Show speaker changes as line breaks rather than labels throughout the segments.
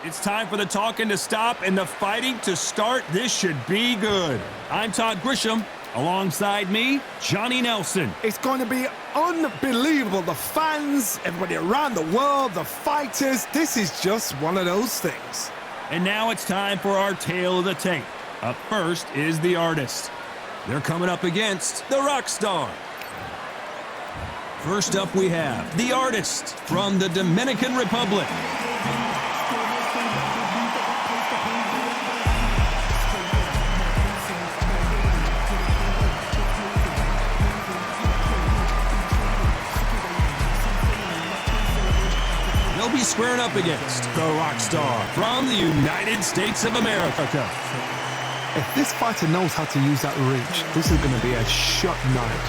It's time for the talking to stop and the fighting to start. This should be good. I'm Todd Grisham. Alongside me, Johnny Nelson.
It's going to be unbelievable. The fans, everybody around the world, the fighters. This is just one of those things.
And now it's time for our tale of the tape. Up first is the artist. They're coming up against the rock star. First up we have the artist from the Dominican Republic. They'll be squaring up against the rock star from the United States of America.
If this fighter knows how to use that reach, this is going to be a shot night.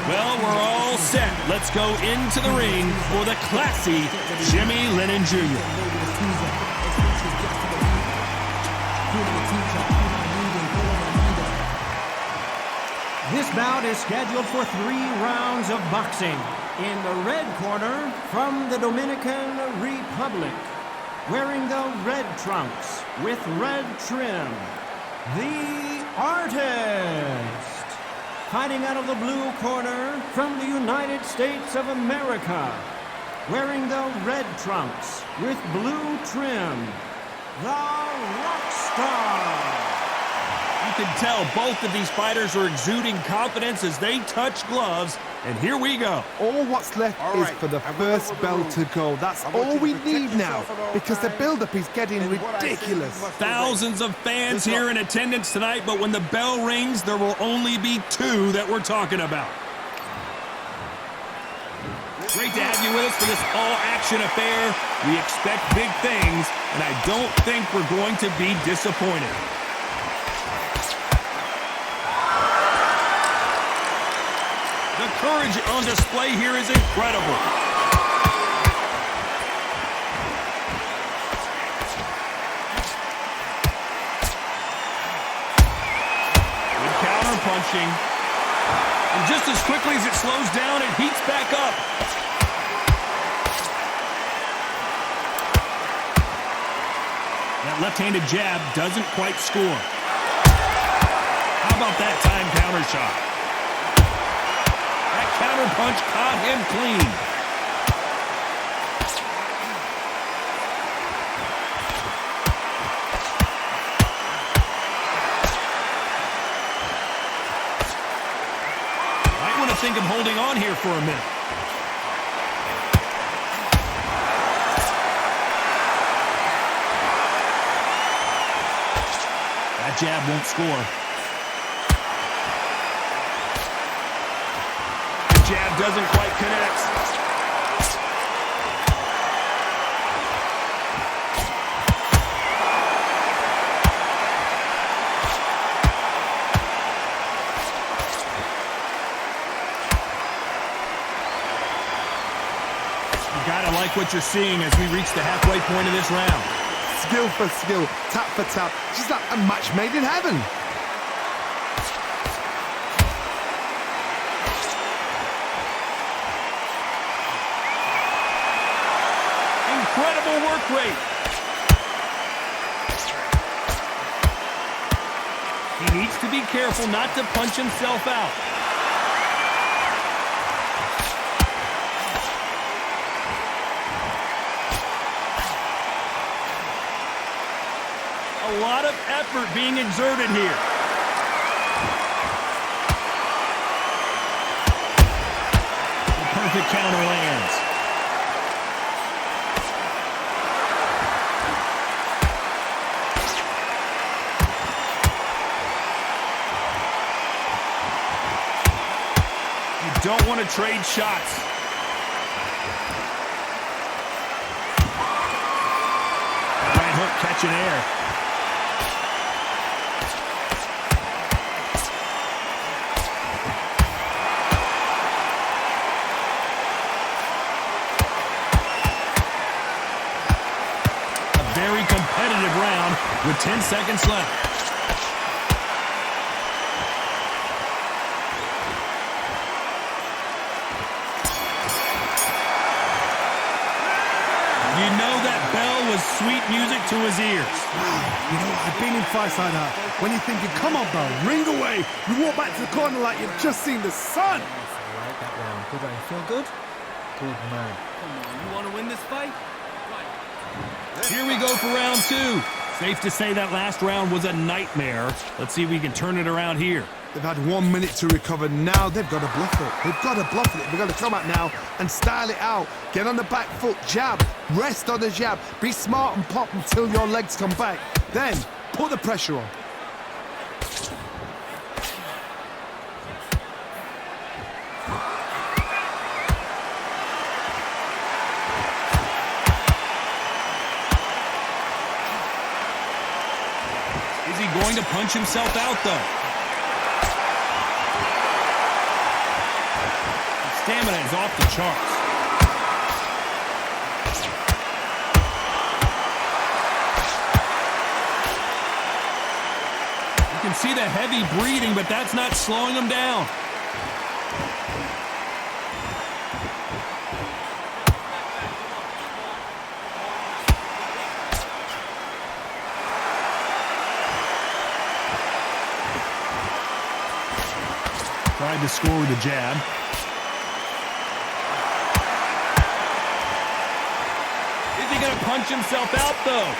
Well, we're all set. Let's go into the ring for the classy Jimmy Lennon Jr.
This bout is scheduled for 3 rounds of boxing. In the red corner, from the Dominican Republic, wearing the red trunks with red trim, the artist. Fighting out of the blue corner, from the United States of America, wearing the red trunks with blue trim, the rock star.
You can tell both of these fighters are exuding confidence as they touch gloves. And here we go.
All what's left is for the first bell to go. That's all we need now, because the build-up is getting ridiculous.
Thousands of fans here in attendance tonight, but when the bell rings, there will only be 2 that we're talking about. Great to have you with us for this all-action affair. We expect big things, and I don't think we're going to be disappointed. The courage on display here is incredible. Good counter punching. And just as quickly as it slows down, it heats back up. That left-handed jab doesn't quite score. How about that time counter shot? Counter punch caught him clean. Might want to think of holding on here for a minute. That jab won't score. Jab doesn't quite connect. You gotta like what you're seeing as we reach the halfway point of this round.
Skill for skill, tap for tap, just like a match made in heaven.
Incredible work rate. He needs to be careful not to punch himself out. A lot of effort being exerted here. The perfect counter lands. Don't want to trade shots. Right hook catching air. A very competitive round with 10 seconds left. You know that bell was sweet sweet music to his ears.
You know, I've been in fights like that. When you're thinking, come on, bro, ring away. You walk back to the corner like you've just seen the sun.
I like that round. Good round. Feel good? Good man.
Come on, you want to win this fight?
Here we go for round two. Safe to say that last round was a nightmare. Let's see if we can turn it around here.
They've had 1 minute to recover. Now they've got to bluff it. They've got to bluff it. They've got to come out now and style it out. Get on the back foot, jab, rest on the jab. Be smart and pop until your legs come back. Then put the pressure on.
Is he going to punch himself out, though? Stamina is off the charts. You can see the heavy breathing, but that's not slowing him down. Tried to score with a jab. Is he going to punch himself out, though?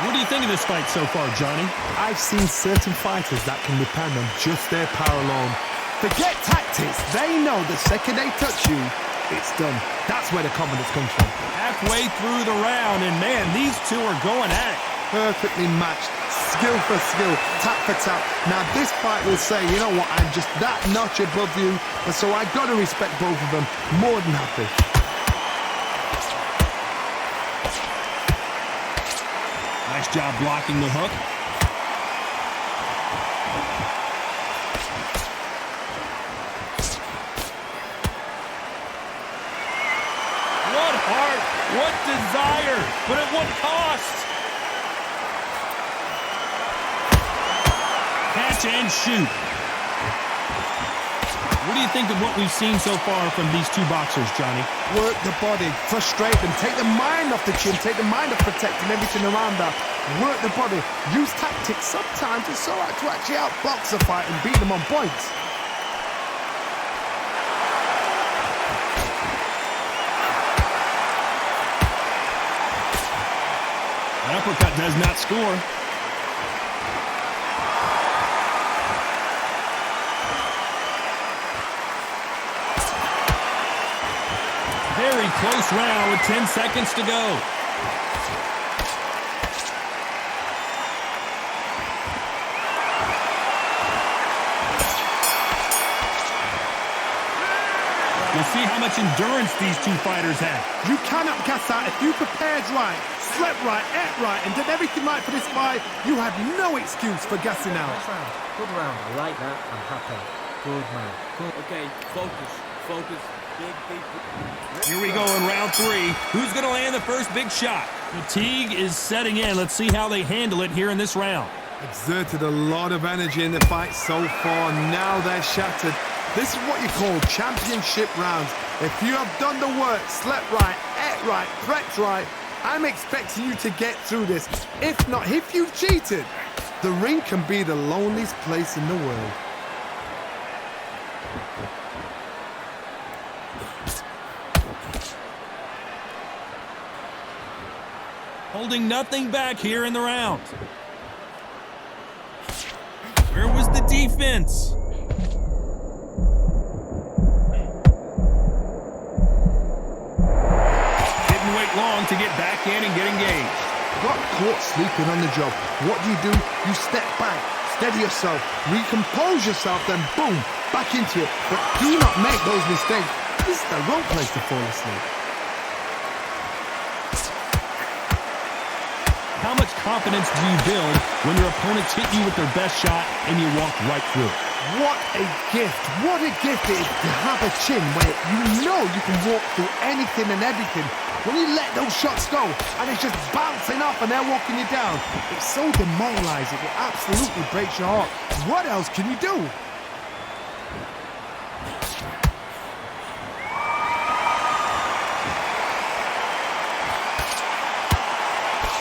What do you think of this fight so far, Johnny?
I've seen certain fighters that can depend on just their power alone. Forget tactics. They know the second they touch you, it's done. That's where the confidence comes from.
Halfway through the round, and man, these two are going at it.
Perfectly matched, skill for skill, tap for tap. Now this fight will say, you know what, I'm just that notch above you, and so I've got to respect both of them more than happy.
Nice job blocking the hook. What heart, what desire, but at what cost? Catch and shoot. What do you think of what we've seen so far from these two boxers, Johnny?
Work the body, frustrate them, take the mind off the chin, take the mind off protecting everything around that. Work the body, use tactics. Sometimes it's all right to actually outbox a fight and beat them on points.
An uppercut does not score. Very close round with 10 seconds to go. We'll see how much endurance these two fighters have.
You cannot gas out. If you prepared right, slept right, ate right, and did everything right for this fight, you have no excuse for gassing out.
Nice round. Good round. I like that. I'm happy. Good man. Good.
Okay, focus, focus. Big.
Here we go in round three. Who's going to land the first big shot? Fatigue is setting in. Let's see how they handle it here in this round.
Exerted a lot of energy in the fight so far. Now they're shattered. This is what you call championship rounds. If you have done the work, slept right, ate right, prepped right, I'm expecting you to get through this. If not, if you've cheated, the ring can be the loneliest place in the world.
Holding nothing back here in the round. Where was the defense? Didn't wait long to get back in and get engaged.
Got caught sleeping on the job. What do? You step back, steady yourself, recompose yourself, then boom, back into it. But do not make those mistakes. This is the wrong place to fall asleep.
How much confidence do you build when your opponents hit you with their best shot and you walk right through it?
What a gift. What a gift it is to have a chin where you know you can walk through anything and everything. When you let those shots go and it's just bouncing off and they're walking you down, it's so demoralizing. It absolutely breaks your heart. What else can you do?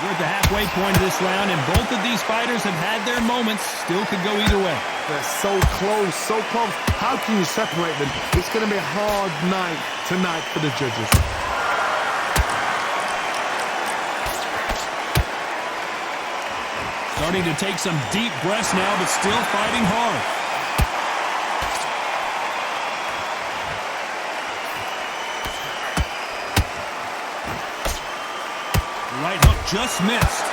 We're at the halfway point of this round, and both of these fighters have had their moments. Still could go either way.
They're so close, so close. How can you separate them? It's going to be a hard night tonight for the judges.
Starting to take some deep breaths now, but still fighting hard. Right hook just missed.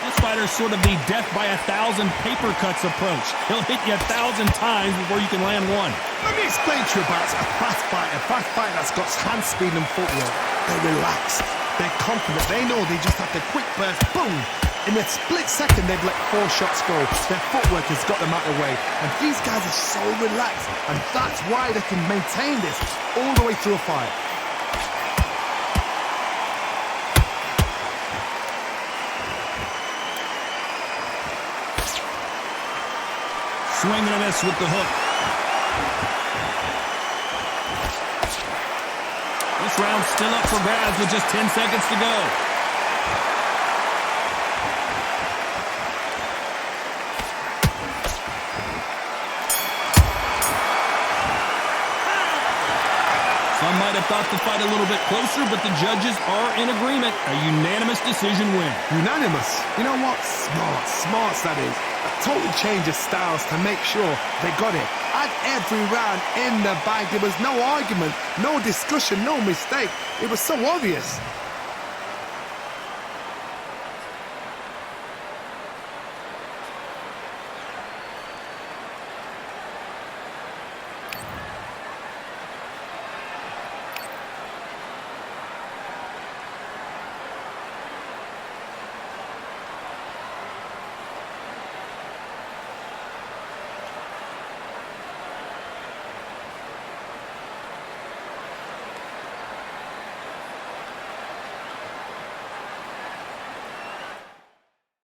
This fighter's sort of the death by 1,000 paper cuts approach. He'll hit you 1,000 times before you can land one.
Let me explain to you about a fast fighter that's got hand speed and footwork. They're relaxed, they're confident, they know they just have to quick burst, boom! In a split second, they've let 4 shots go. Their footwork has got them out of the way. And these guys are so relaxed. And that's why they can maintain this all the way through a fight.
Swing and a miss with the hook. This round's still up for grabs with just 10 seconds to go. Some might have thought the fight a little bit closer, but the judges are in agreement. A unanimous decision win.
Unanimous? You know what? Smart that is. A total change of styles to make sure they got it. At every round in the bag, there was no argument, no discussion, no mistake. It was so obvious.